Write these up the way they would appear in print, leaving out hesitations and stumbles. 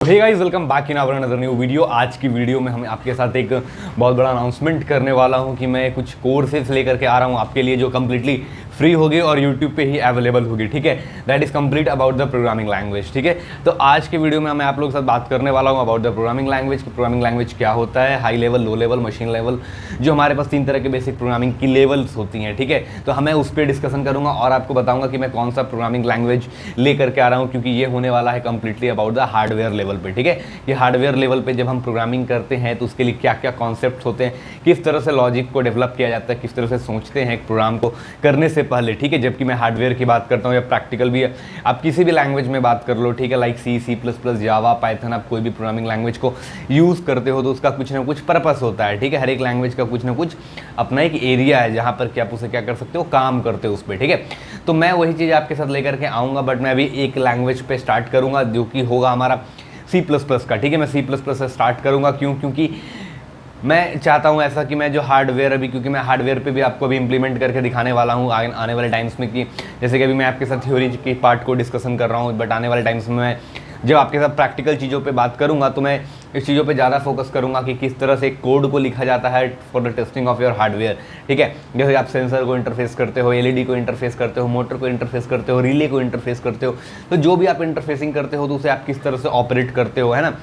Hey guys, welcome back in our another new video. आज की video में हम आपके साथ एक बहुत बड़ा अनाउंसमेंट करने वाला हूं कि मैं कुछ कोर्सेज लेकर के आ रहा हूं आपके लिए, जो कम्प्लीटली फ्री होगी और यूट्यूब पे ही अवेलेबल होगी। ठीक है, that is complete about the programming language. ठीक है, तो आज के वीडियो में मैं आप लोगों के साथ बात करने वाला हूँ अबाउट द प्रोग्रामिंग लैंग्वेज कि प्रोग्रामिंग लैंग्वेज क्या होता है, high level, low level, machine level. जो हमारे पास 3 तरह के बेसिक प्रोग्रामिंग की लेवल्स होती हैं। ठीक है, तो हमें उस पर डिस्कशन करूँगा और आपको बताऊँगा कि मैं कौन सा प्रोग्रामिंग लैंग्वेज लेकर के आ रहा हूँ, क्योंकि ये होने वाला है completely about the hardware level पर। ठीक है, कि हार्डवेयर लेवल पे जब हम प्रोग्रामिंग करते हैं तो उसके लिए क्या क्या कॉन्सेप्ट्स होते हैं, किस तरह से लॉजिक को डेवलप किया जाता है, किस तरह से सोचते हैं एक प्रोग्राम को करने से पहले। ठीक है, जबकि मैं हार्डवेयर की बात करता हूँ या प्रैक्टिकल भी है, आप किसी भी लैंग्वेज में बात कर लो। ठीक है, लाइक C++, जावा, पाइथन, आप कोई भी प्रोग्रामिंग लैंग्वेज को यूज़ करते हो तो उसका कुछ ना कुछ पर्पस होता है। ठीक है, हर एक लैंग्वेज का कुछ ना कुछ अपना एक एरिया है जहाँ पर कि आप उसे क्या कर सकते हो, काम करते हो उस पर। ठीक है, तो मैं वही चीज़ आपके साथ लेकर के आऊँगा, बट मैं अभी एक लैंग्वेज पे स्टार्ट करूँगा जो कि होगा हमारा C++ का। ठीक है, मैं C++ से स्टार्ट करूँगा। क्योंकि मैं चाहता हूँ ऐसा कि मैं जो हार्डवेयर अभी, क्योंकि मैं हार्डवेयर पे भी आपको अभी इंप्लीमेंट करके दिखाने वाला हूँ आने वाले टाइम्स में, कि जैसे कि अभी मैं आपके साथ थ्योरी की पार्ट को डिस्कशन कर रहा हूँ, बट आने वाले टाइम्स में मैं जब आपके साथ प्रैक्टिकल चीज़ों पे बात करूँगा तो मैं इस चीज़ों पे ज़्यादा फोकस करूँगा कि किस तरह से कोड को लिखा जाता है for the testing of your hardware. ठीक है, जैसे आप सेंसर को इंटरफेस करते हो, LED को इंटरफेस करते हो, मोटर को इंटरफेस करते हो, रिले को इंटरफेस करते हो, तो जो भी आप इंटरफेसिंग करते हो तो उसे आप किस तरह से ऑपरेट करते हो, है ना।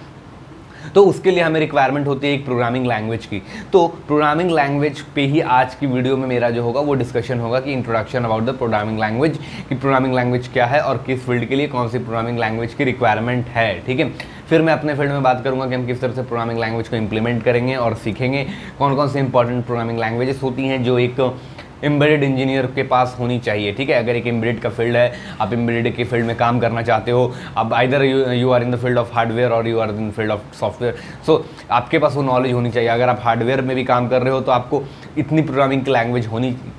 तो उसके लिए हमें रिक्वायरमेंट होती है एक प्रोग्रामिंग लैंग्वेज की। तो प्रोग्रामिंग लैंग्वेज पे ही आज की वीडियो में मेरा जो होगा वो डिस्कशन होगा कि introduction about the programming language, कि प्रोग्रामिंग लैंग्वेज क्या है और किस फील्ड के लिए कौन सी प्रोग्रामिंग लैंग्वेज की रिक्वायरमेंट है। ठीक है, फिर मैं अपने फील्ड में बात करूंगा कि हम किस तरह से प्रोग्रामिंग लैंग्वेज को इंप्लीमेंट करेंगे और सीखेंगे कौन कौन से इंपॉर्टेंट प्रोग्रामिंग लैंग्वेजेस होती हैं जो एक एम्बेडेड इंजीनियर के पास होनी चाहिए। ठीक है, अगर एक एम्बेडेड का फील्ड है, आप एम्बेडेड के फील्ड में काम करना चाहते हो, अब either you are in the field of hardware और you are in field of software, so आपके पास वो नॉलेज होनी चाहिए। अगर आप हार्डवेयर में भी काम कर रहे हो तो आपको इतनी प्रोग्रामिंग की लैंग्वेज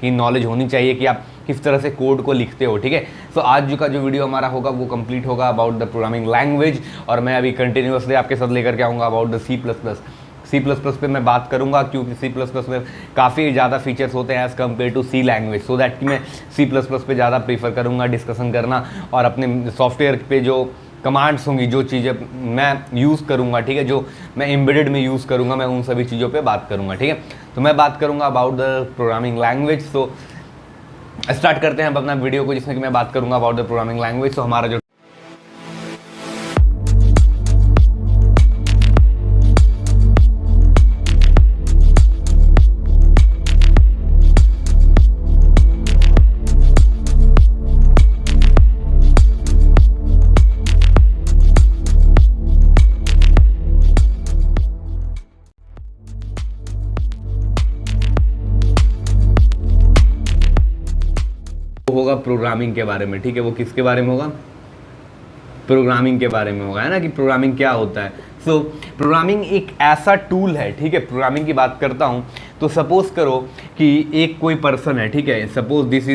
की नॉलेज होनी चाहिए कि आप किस तरह से कोड को लिखते हो। ठीक है, सो आज का जो वीडियो हमारा होगा वो कंप्लीट होगा अबाउट द प्रोग्रामिंग लैंग्वेज, और मैं अभी कंटिन्यूसली आपके साथ लेकर के आऊँगा अबाउट द C++ पे मैं बात करूंगा, क्योंकि C++ में काफ़ी ज़्यादा फीचर्स होते हैं as compare to C language, so that कि मैं C++ पे ज़्यादा प्रीफर करूंगा डिस्कशन करना, और अपने सॉफ्टवेयर पे जो कमांड्स होंगी, जो चीज़ें मैं यूज़ करूंगा, ठीक है, जो मैं एम्बेडेड में यूज़ करूंगा, मैं उन सभी चीज़ों पे बात करूंगा। ठीक है, तो मैं बात करूंगा about the programming language. So start करते हैं अब अपना वीडियो को, जिसमें कि मैं बात करूंगा अबाउट द प्रोग्रामिंग लैंग्वेज। तो हमारा जो होगा प्रोग्रामिंग के बारे में। ठीक है, वो किसके बारे में होगा, प्रोग्रामिंग के बारे में होगा, है ना, कि प्रोग्रामिंग क्या होता है। सो प्रोग्रामिंग एक ऐसा टूल है। ठीक है, प्रोग्रामिंग की बात करता हूँ तो सपोज करो कि एक कोई पर्सन है। ठीक है, suppose this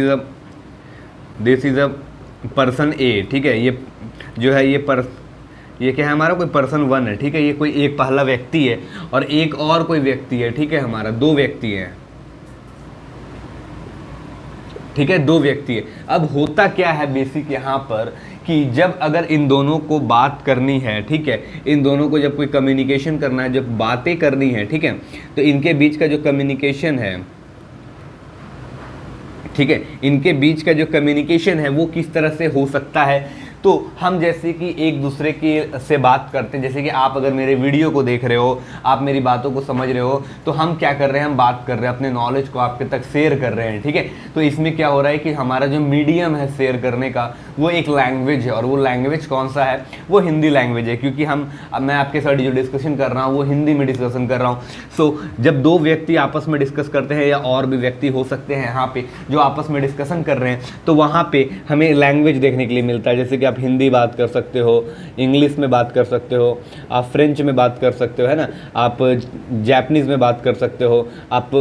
is a person A. ठीक है, ये जो है ये क्या है, हमारा कोई पर्सन 1 है। ठीक है, ये कोई एक पहला व्यक्ति है और एक और कोई व्यक्ति है। ठीक है, हमारा 2 व्यक्ति हैं। ठीक है, 2 व्यक्ति है। अब होता क्या है बेसिक यहाँ पर, कि जब अगर इन दोनों को बात करनी है, ठीक है, इन दोनों को जब कोई कम्युनिकेशन करना है, जब बातें करनी है, ठीक है, तो इनके बीच का जो कम्युनिकेशन है, ठीक है, इनके बीच का जो कम्युनिकेशन है वो किस तरह से हो सकता है। तो हम जैसे कि एक दूसरे के से बात करते हैं, जैसे कि आप अगर मेरे वीडियो को देख रहे हो, आप मेरी बातों को समझ रहे हो, तो हम क्या कर रहे हैं, हम बात कर रहे हैं, अपने नॉलेज को आपके तक शेयर कर रहे हैं। ठीक है, तो इसमें क्या हो रहा है कि हमारा जो मीडियम है शेयर करने का वो एक लैंग्वेज है, और वो लैंग्वेज कौन सा है, वो हिंदी लैंग्वेज है, क्योंकि मैं आपके साथ जो डिस्कशन कर रहा हूँ वो हिंदी में डिस्कशन कर रहा हूँ। सो जब 2 व्यक्ति आपस में डिस्कस करते हैं, या और भी व्यक्ति हो सकते हैं यहाँ पे जो आपस में डिस्कशन कर रहे हैं, तो वहाँ पे हमें लैंग्वेज देखने के लिए मिलता है। जैसे कि आप हिंदी बात कर सकते हो, इंग्लिश में बात कर सकते हो, आप फ्रेंच में बात कर सकते हो, है ना, आप जापानीज़ में बात कर सकते हो, आप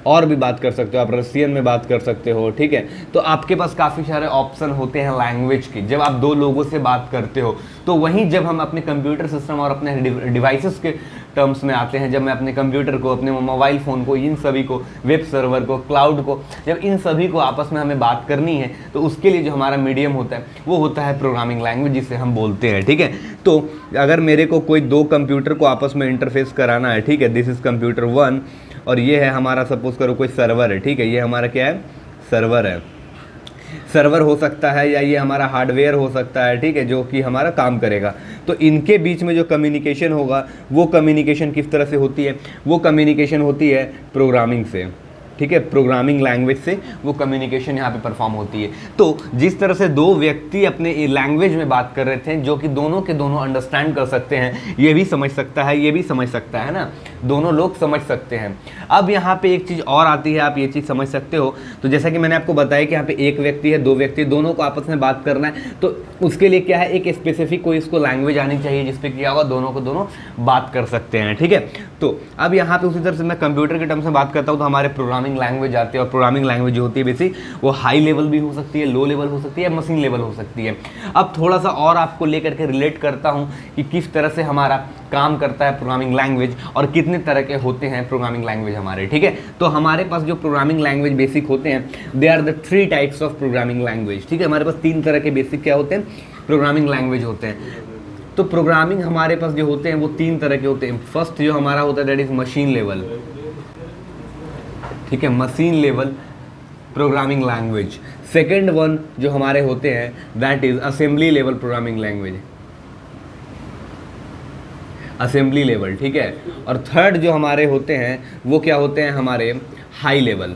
और भी बात कर सकते हो, आप रसियन में बात कर सकते हो, ठीक है। तो आपके पास काफ़ी सारे ऑप्शन होते हैं लैंग्वेज की जब आप दो लोगों से बात करते हो। तो वहीं जब हम अपने कंप्यूटर सिस्टम और अपने डिवाइसेस के टर्म्स में आते हैं, जब मैं अपने कंप्यूटर को, अपने मोबाइल फ़ोन को, इन सभी को, वेब सर्वर को, क्लाउड को, जब इन सभी को आपस में हमें बात करनी है तो उसके लिए जो हमारा मीडियम होता है वो होता है प्रोग्रामिंग लैंग्वेज, जिसे हम बोलते हैं, ठीक है। तो अगर मेरे को कोई दो कंप्यूटर को आपस में इंटरफेस कराना है, ठीक है, दिस इज़ कंप्यूटर 1 और ये है हमारा, सपोज करो कोई सर्वर है, ठीक है, ये हमारा क्या है, सर्वर है। सर्वर हो सकता है या ये हमारा हार्डवेयर हो सकता है, ठीक है, जो कि हमारा काम करेगा। तो इनके बीच में जो कम्युनिकेशन होगा वो कम्युनिकेशन किस तरह से होती है, वो कम्युनिकेशन होती है प्रोग्रामिंग से, ठीक है, प्रोग्रामिंग लैंग्वेज से वो कम्युनिकेशन यहाँ पे परफॉर्म होती है। तो जिस तरह से दो व्यक्ति अपने लैंग्वेज में बात कर रहे थे जो कि दोनों के दोनों अंडरस्टैंड कर सकते हैं, ये भी समझ सकता है, ये भी समझ सकता है ना, दोनों लोग समझ सकते हैं। अब यहाँ पे एक चीज़ और आती है, आप ये चीज़ समझ सकते हो। तो जैसा कि मैंने आपको बताया कि यहाँ पे एक व्यक्ति है, दो व्यक्ति, दोनों को आपस में बात करना है, तो उसके लिए क्या है, एक स्पेसिफिक कोई इसको लैंग्वेज आनी चाहिए जिसपे क्या होगा, दोनों को दोनों बात कर सकते हैं, ठीक है। तो अब यहाँ पे उसी तरह से मैं कंप्यूटर के टर्म से बात करता हूँ तो हमारे प्रोग्रामिंग लैंग्वेज आती है, और प्रोग्रामिंग लैंग्वेज जो होती है बेसिक वो हाई लेवल भी हो सकती है, लो लेवल हो सकती है, मशीन लेवल हो सकती है। अब थोड़ा सा और आपको लेकर के रिलेट करता हूँ कि किस तरह से हमारा काम करता है प्रोग्रामिंग लैंग्वेज और कितने तरह के होते हैं प्रोग्रामिंग लैंग्वेज हमारे, ठीक है। तो हमारे पास जो प्रोग्रामिंग लैंग्वेज बेसिक होते हैं, they are the 3 types of programming language, ठीक है। हमारे पास 3 तरह के बेसिक क्या होते हैं, प्रोग्रामिंग लैंग्वेज होते हैं। तो प्रोग्रामिंग हमारे पास जो होते हैं वो 3 तरह के होते हैं। फर्स्ट जो हमारा होता है दैट इज मशीन लेवल, ठीक है, machine level programming language. Second one जो हमारे होते हैं that is assembly level programming language, assembly level, ठीक है। और थर्ड जो हमारे होते हैं वो क्या होते हैं, हमारे high level,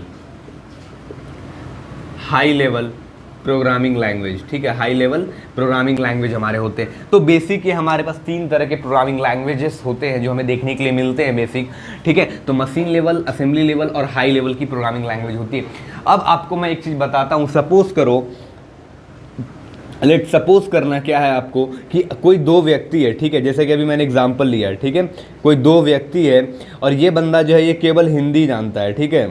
high level programming language, ठीक है, हाई लेवल प्रोग्रामिंग लैंग्वेज हमारे होते हैं। तो बेसिक ये हमारे पास 3 तरह के प्रोग्रामिंग लैंग्वेजेस होते हैं जो हमें देखने के लिए मिलते हैं बेसिक, ठीक है। तो मशीन लेवल, असेंबली लेवल और हाई लेवल की प्रोग्रामिंग लैंग्वेज होती है। अब आपको मैं एक चीज़ बताता हूँ, सपोज करो, लेट सपोज करना क्या है आपको कि कोई 2 व्यक्ति है, ठीक है, जैसे कि अभी मैंने एग्जांपल लिया है, ठीक है, कोई 2 व्यक्ति है और ये बंदा जो है ये केवल हिंदी जानता है, ठीक है,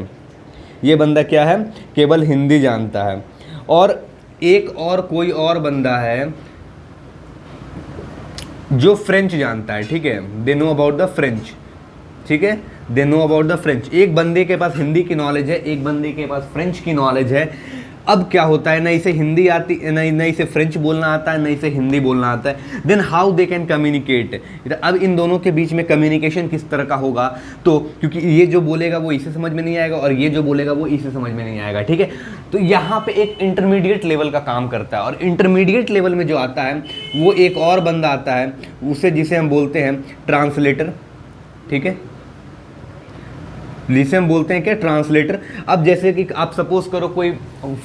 ये बंदा क्या है, केवल हिंदी जानता है। और एक और कोई और बंदा है जो फ्रेंच जानता है, ठीक है, they know about the French, ठीक है, they know about the French. एक बंदे के पास हिंदी की नॉलेज है, एक बंदे के पास फ्रेंच की नॉलेज है। अब क्या होता है, न इसे हिंदी आती, न इसे फ्रेंच बोलना आता है, न इसे हिंदी बोलना आता है, then how they can communicate. अब इन दोनों के बीच में कम्युनिकेशन किस तरह का होगा, तो क्योंकि ये जो बोलेगा वो इसे समझ में नहीं आएगा और ये जो बोलेगा वो इसे समझ में नहीं आएगा, ठीक है। तो यहाँ पे एक इंटरमीडिएट लेवल का काम करता है, और इंटरमीडिएट लेवल में जो आता है वो एक और बंदा आता है, उसे जिसे हम बोलते हैं ट्रांसलेटर, ठीक है, जिसे हम बोलते हैं क्या, ट्रांसलेटर। अब जैसे कि आप सपोज करो कोई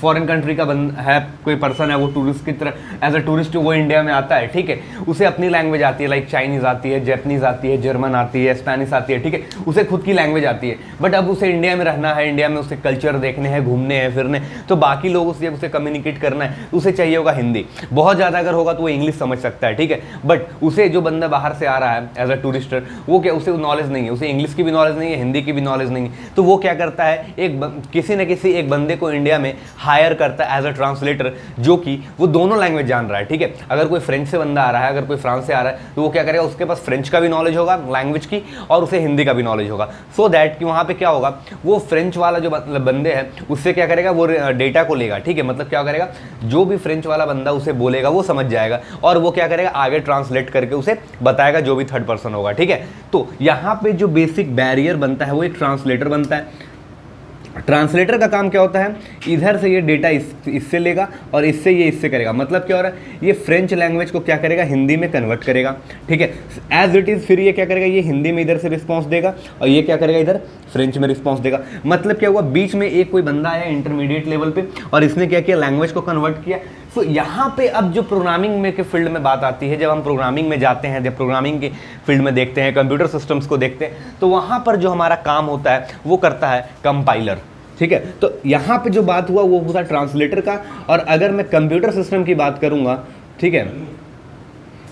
फॉरेन कंट्री का है, कोई पर्सन है, वो टूरिस्ट की तरह एज अ टूरिस्ट वो इंडिया में आता है, ठीक है, उसे अपनी लैंग्वेज आती है, लाइक चाइनीज़ आती है, जैपनीज़ आती है, जर्मन आती है, स्पेनिश आती है, ठीक है, उसे खुद की लैंग्वेज आती है। बट अब उसे इंडिया में रहना है, इंडिया में उसे कल्चर देखने हैं, घूमने हैं, फिरने, तो बाकी लोगों से उसे कम्युनिकेट करना है, उसे चाहिए होगा हिंदी। बहुत ज़्यादा अगर होगा तो वो इंग्लिश समझ सकता है, ठीक है। बट उसे जो बंदा बाहर से आ रहा है एज अ टूरिस्टर, वो क्या, उसे नॉलेज नहीं है, उसे इंग्लिश की भी नॉलेज नहीं है, हिंदी की भी नॉलेज नहीं है। तो वो क्या करता है, किसी न किसी एक बंदे को इंडिया में हायर करता है एज अ ट्रांसलेटर, जो कि वो दोनों लैंग्वेज जान रहा है, ठीक है। अगर कोई फ्रेंच से बंदा आ रहा है, अगर कोई फ्रांस से आ रहा है, तो वो क्या करेगा, उसके पास फ्रेंच का भी नॉलेज होगा लैंग्वेज की, और उसे हिंदी का भी नॉलेज होगा, सो दैट कि वहाँ पे क्या होगा, वो फ्रेंच वाला जो बंदे हैं उससे क्या करेगा, वो डेटा को लेगा, ठीक है, मतलब क्या करेगा, जो भी फ्रेंच वाला बंदा उसे बोलेगा वो समझ जाएगा, और वो क्या करेगा, आगे ट्रांसलेट करके उसे बताएगा, जो भी थर्ड पर्सन होगा, ठीक है। तो यहाँ पे जो बेसिक बैरियर बनता है वो एक ट्रांसलेटर बनता है। ट्रांसलेटर का काम क्या होता है, इधर से ये डेटा इससे लेगा और इससे ये इससे करेगा, मतलब क्या हो रहा है, ये फ्रेंच लैंग्वेज को क्या करेगा, हिंदी में कन्वर्ट करेगा, ठीक है, एज इट इज़। फिर ये क्या करेगा, ये हिंदी में इधर से रिस्पॉन्स देगा और ये क्या करेगा, इधर फ्रेंच में रिस्पॉन्स देगा। मतलब क्या हुआ, बीच में एक कोई बंदा आया इंटरमीडिएट लेवल पे और इसने क्या किया, लैंग्वेज को कन्वर्ट किया। तो यहाँ पे अब जो प्रोग्रामिंग में के फील्ड में बात आती है, जब हम प्रोग्रामिंग में जाते हैं, जब प्रोग्रामिंग के फील्ड में देखते हैं, कंप्यूटर सिस्टम्स को देखते हैं, तो वहाँ पर जो हमारा काम होता है वो करता है कंपाइलर, ठीक है। तो यहाँ पे जो बात हुआ वो होता है ट्रांसलेटर का। और अगर मैं कंप्यूटर सिस्टम की बात करूँगा, ठीक है,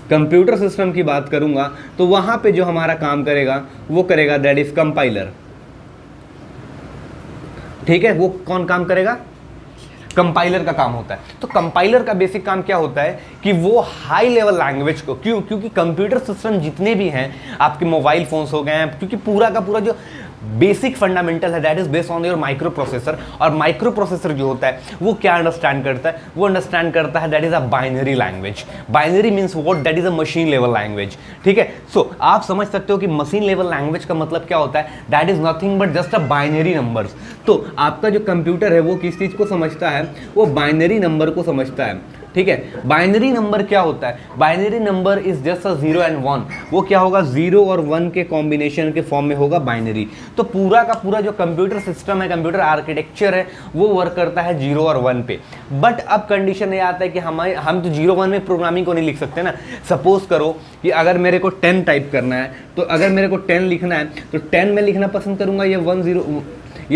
कंप्यूटर सिस्टम की बात करूँगा, तो वहाँ पे जो हमारा काम करेगा वो करेगा दैट इज कंपाइलर, ठीक है, वो कौन काम करेगा? कंपाइलर का काम होता है। तो कंपाइलर का बेसिक काम क्या होता है कि वो हाई लेवल लैंग्वेज को, क्योंकि कंप्यूटर सिस्टम जितने भी हैं, आपके मोबाइल फोन्स हो गए हैं, क्योंकि पूरा का पूरा जो बेसिक फंडामेंटल है that is based on your micro processor. और माइक्रो प्रोसेसर जो होता है वो क्या अंडरस्टैंड करता है? वो अंडरस्टैंड करता है that is a binary language. Binary means what? That is a machine level language. ठीक है, सो आप समझ सकते हो कि मशीन लेवल लैंग्वेज का मतलब क्या होता है? That is nothing but just a binary numbers. तो आपका जो कंप्यूटर है वो किस चीज़ को समझता है? वो बाइनरी नंबर को समझता है। ठीक है, बाइनरी नंबर क्या होता है? Binary number is just a 0 and 1। वो क्या होगा? 0 और 1 के कॉम्बिनेशन के फॉर्म में होगा बाइनरी। तो पूरा का पूरा जो कंप्यूटर सिस्टम है, कंप्यूटर आर्किटेक्चर है, वो वर्क करता है 0 और 1 पे। बट अब कंडीशन ये आता है कि हम तो 0-1 में प्रोग्रामिंग को नहीं लिख सकते ना। सपोज करो कि अगर मेरे को 10 टाइप करना है, तो अगर मेरे को 10 लिखना है तो 10 में लिखना पसंद करूंगा या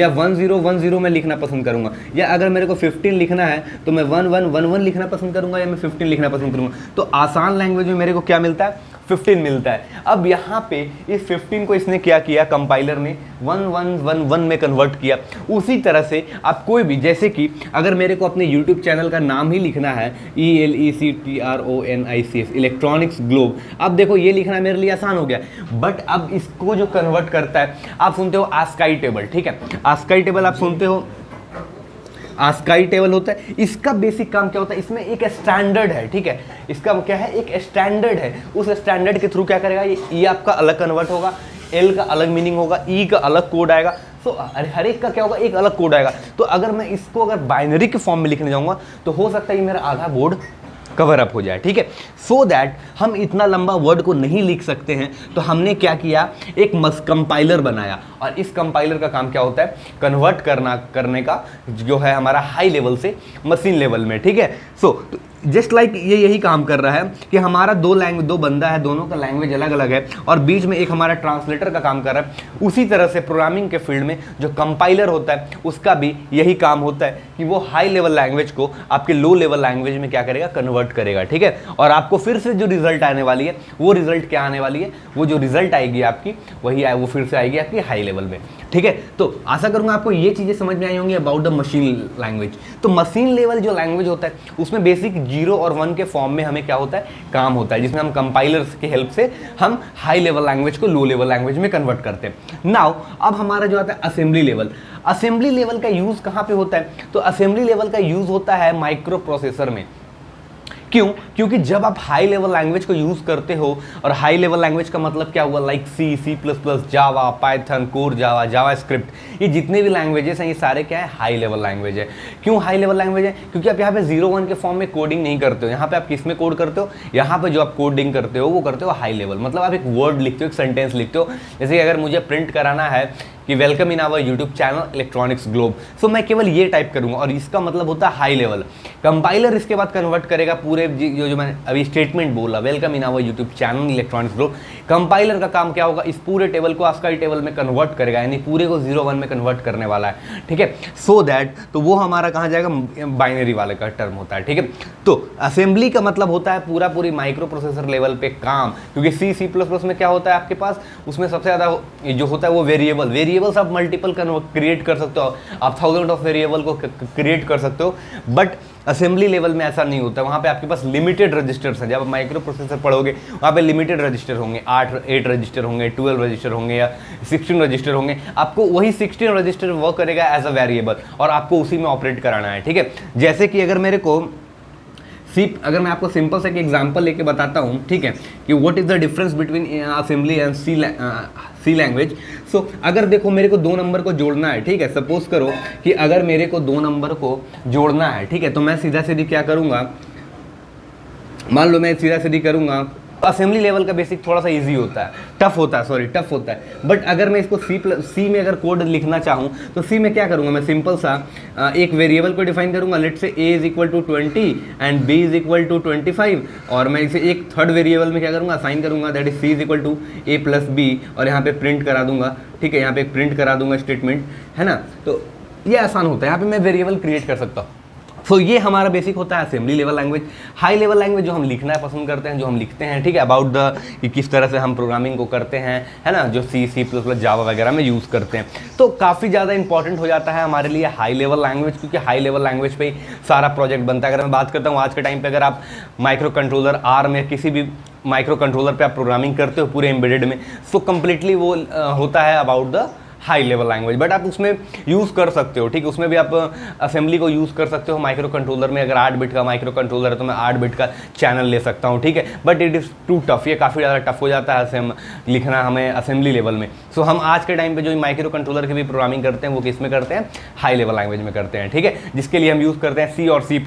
1010 में लिखना पसंद करूंगा, या अगर मेरे को 15 लिखना है तो मैं 1111 लिखना पसंद करूंगा या मैं 15 लिखना पसंद करूंगा। तो आसान लैंग्वेज में मेरे को क्या मिलता है? 15 मिलता है। अब यहाँ पे इस 15 को इसने क्या किया? कंपाइलर ने 1111 में कन्वर्ट किया। उसी तरह से आप कोई भी, जैसे कि अगर मेरे को अपने YouTube चैनल का नाम ही लिखना है, ELECTRONICS, इलेक्ट्रॉनिक्स ग्लोब। अब देखो ये लिखना मेरे लिए आसान हो गया, बट अब इसको जो कन्वर्ट करता है, आप सुनते हो आस्काई टेबल। ठीक है, आस्काई टेबल आप सुनते हो, आस्काई टेबल होता है। इसका बेसिक काम क्या होता है? इसमें एक स्टैंडर्ड है। ठीक है, इसका क्या है? एक स्टैंडर्ड है। उस स्टैंडर्ड के थ्रू क्या करेगा? ये आपका अलग कन्वर्ट होगा, एल का अलग मीनिंग होगा, ई का अलग कोड आएगा। तो हर एक का क्या होगा? एक अलग कोड आएगा। तो अगर मैं इसको अगर बाइनरी के फॉर्म में लिखने जाऊंगा तो हो सकता है कि मेरा आधा बोर्ड कवर अप हो जाए। ठीक है, सो दैट हम इतना लंबा वर्ड को नहीं लिख सकते हैं, तो हमने क्या किया? एक कंपाइलर बनाया। और इस कंपाइलर का काम क्या होता है? कन्वर्ट करने का जो है हमारा हाई लेवल से मशीन लेवल में। ठीक है, सो जस्ट लाइक ये यही काम कर रहा है कि हमारा दो बंदा है, दोनों का लैंग्वेज अलग अलग है, और बीच में एक हमारा ट्रांसलेटर का काम कर रहा है। उसी तरह से प्रोग्रामिंग के फील्ड में जो कंपाइलर होता है उसका भी यही काम होता है कि वो हाई लेवल लैंग्वेज को आपके लो लेवल लैंग्वेज में क्या करेगा? कन्वर्ट करेगा। ठीक है, और आपको फिर से जो रिजल्ट आने वाली है, वो रिजल्ट क्या आने वाली है? वो जो रिजल्ट आएगी आपकी, वो फिर से आएगी आपकी हाई लेवल में। ठीक है, तो आशा करूंगा आपको ये चीजें समझ में आई होंगी अबाउट द मशीन लैंग्वेज। तो मशीन लेवल जो लैंग्वेज होता है उसमें बेसिक 0 और 1 के फॉर्म में हमें क्या होता है? काम होता है, जिसमें हम कंपाइलर्स की हेल्प से हम हाई लेवल लैंग्वेज को लो लेवल लैंग्वेज में कन्वर्ट करते हैं। नाउ अब हमारा जो आता है असेंबली लेवल। असेंबली लेवल का यूज कहाँ पे होता है? तो असेंबली लेवल का यूज होता है माइक्रो प्रोसेसर में। क्यों? क्योंकि जब आप हाई लेवल लैंग्वेज को यूज करते हो, और हाई लेवल लैंग्वेज का मतलब क्या हुआ? लाइक सी, C++, जावा, पाइथन, कोर जावा, जावा स्क्रिप्ट, ये जितने भी लैंग्वेजेस हैं ये सारे क्या है? हाई लेवल लैंग्वेज है। क्यों हाई लेवल लैंग्वेज है? क्योंकि आप यहाँ पे 0-1 के फॉर्म में कोडिंग नहीं करते हो। यहाँ पे आप किस में कोड करते हो? यहाँ पे जो आप कोडिंग करते हो वो करते हो हाई लेवल। मतलब आप एक वर्ड लिखते हो, एक सेंटेंस लिखते हो। जैसे कि अगर मुझे प्रिंट कराना है कि welcome in our YouTube channel electronics Globe, so मैं केवल ये टाइप करूंगा, और इसका मतलब होता है हाई लेवल। कंपाइलर इसके बाद कन्वर्ट करेगा पूरे जो मैंने अभी स्टेटमेंट बोला, welcome in our YouTube channel electronics globe. Compiler का काम क्या होगा? इस पूरे टेबल को आस्काई टेबल में कन्वर्ट करेगा, यानी पूरे को 0-1 में कन्वर्ट करने वाला है। ठीक है, सो दैट तो वो हमारा कहाँ जाएगा? बाइनरी वाले का टर्म होता है। ठीक है, तो असेंबली का मतलब होता है पूरी माइक्रो प्रोसेसर लेवल पे काम। क्योंकि C++ में क्या होता है आपके पास? उसमें सबसे ज़्यादा जो होता है वो वेरिएबल्स आप मल्टीपल क्रिएट कर सकते हो, आप 1000 ऑफ वेरिएबल को क्रिएट कर सकते हो। बट असेंबली लेवल में ऐसा नहीं होता, वहाँ पे आपके पास लिमिटेड रजिस्टर्स हैं। जब आप माइक्रो प्रोसेसर पढ़ोगे वहाँ पे लिमिटेड रजिस्टर होंगे, 8 रजिस्टर होंगे, 12 रजिस्टर होंगे या 16 रजिस्टर होंगे। आपको वही 16 रजिस्टर वर्क करेगा एज अ वेरिएबल, और आपको उसी में ऑपरेट कराना है। ठीक है, जैसे कि अगर मेरे को अगर मैं आपको सिंपल सा एक एग्जांपल लेके बताता हूँ, ठीक है, कि what is the difference between assembly and C language. So अगर देखो मेरे को 2 नंबर को जोड़ना है, ठीक है, सपोज करो कि अगर मेरे को 2 नंबर को जोड़ना है, ठीक है, तो मैं सीधा सीधी क्या करूँगा? मान लो मैं सीधा सीधी करूँगा। असेंबली लेवल का बेसिक थोड़ा सा इजी होता है, टफ होता है। बट अगर मैं इसको सी में अगर कोड लिखना चाहूँ तो सी में क्या करूँगा? मैं सिंपल सा एक वेरिएबल को डिफाइन करूँगा, लेट से a = 20 एंड b = 25, और मैं इसे एक थर्ड वेरिएबल में क्या करूँगा? असाइन करूँगा, that is c = a + b, और यहाँ पे प्रिंट करा दूंगा। ठीक है, यहाँ पे प्रिंट करा दूंगा स्टेटमेंट, है ना। तो ये आसान होता है, यहाँ पे मैं वेरिएबल क्रिएट कर सकता हूँ। सो ये हमारा बेसिक होता है assembly level language. High level language जो हम लिखना पसंद करते हैं, जो हम लिखते हैं, ठीक है, अबाउट द कि किस तरह से हम प्रोग्रामिंग को करते हैं, है ना, जो C++, जावा वगैरह में यूज़ करते हैं। तो काफ़ी ज़्यादा इंपॉर्टेंट हो जाता है हमारे लिए हाई लेवल लैंग्वेज, क्योंकि हाई लेवल लैंग्वेज पे ही सारा प्रोजेक्ट बनता है। अगर मैं बात करता हूँ आज के टाइम पे, अगर आप माइक्रो कंट्रोलर आर्म या किसी भी माइक्रो कंट्रोलर पे आप प्रोग्रामिंग करते हो पूरे एम्बेडेड में, सो कम्प्लीटली वो होता है about the high level language. But आप उसमें यूज़ कर सकते हो, ठीक है, उसमें भी आप असेंबली को यूज़ कर सकते हो। माइक्रो कंट्रोलर में अगर 8 बिट का माइक्रो कंट्रोलर है तो मैं 8 बिट का चैनल ले सकता हूँ, ठीक है, but it is too tough, ये काफ़ी ज़्यादा टफ हो जाता है लिखना हमें असेंबली लेवल में। सो हम आज के टाइम पे जो माइक्रो कंट्रोलर की भी प्रोग्रामिंग करते हैं वो किस में करते हैं, हाई लेवल लैंग्वेज में करते हैं, ठीक है, जिसके लिए हम यूज़ करते हैं C और C++।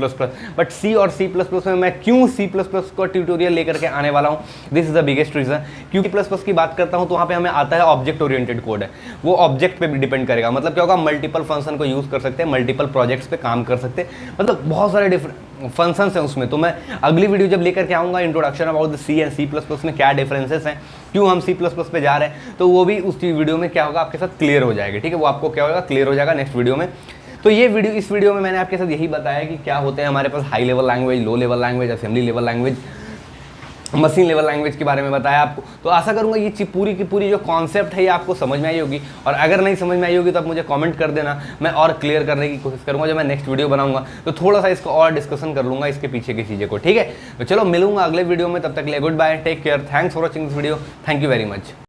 बट C और C++ में मैं क्यों C++ का ट्यूटोरियल लेकर के आने वाला हूँ, this is the biggest reason. क्योंकि C++ की बात करता हूँ तो वहाँ पे हमें आता है ऑब्जेक्ट ओरिएंटेड कोड है, वो ऑब्जेक्ट पे भी डिपेंड करेगा। मतलब क्या होगा, मल्टीपल फंक्शन को यूज़ कर सकते हैं, मल्टीपल प्रोजेक्ट्स पे काम कर सकते हैं, मतलब बहुत सारे डिफरेंट फंक्शंस हैं उसमें। तो मैं अगली वीडियो जब लेकर के आऊँगा introduction about the C and C++ में क्या डिफरेंसेस हैं, क्यों हम C++ पे जा रहे हैं, तो वो भी उस वीडियो में क्या होगा आपके साथ क्लियर हो जाएगा, ठीक है, वो आपको क्या होगा क्लियर हो जाएगा नेक्स्ट वीडियो में। तो ये वीडियो, इस वीडियो में मैंने आपके साथ यही बताया कि क्या होते हैं हमारे पास high level language, low level language, assembly level language, machine level language के बारे में बताया आपको। तो आशा करूंगा ये पूरी की पूरी जो कॉन्सेप्ट है ये आपको समझ में आई होगी, और अगर नहीं समझ में आई होगी तो आप मुझे कमेंट कर देना, मैं और क्लियर करने की कोशिश करूंगा। जब मैं नेक्स्ट वीडियो बनाऊंगा तो थोड़ा सा इसको और डिस्कशन कर लूंगा, इसके पीछे की चीज़ें को, ठीक है। तो चलो मिलूंगा अगले वीडियो में, तब तक के लिए good bye, take care, thanks for watching this video, thank you very much.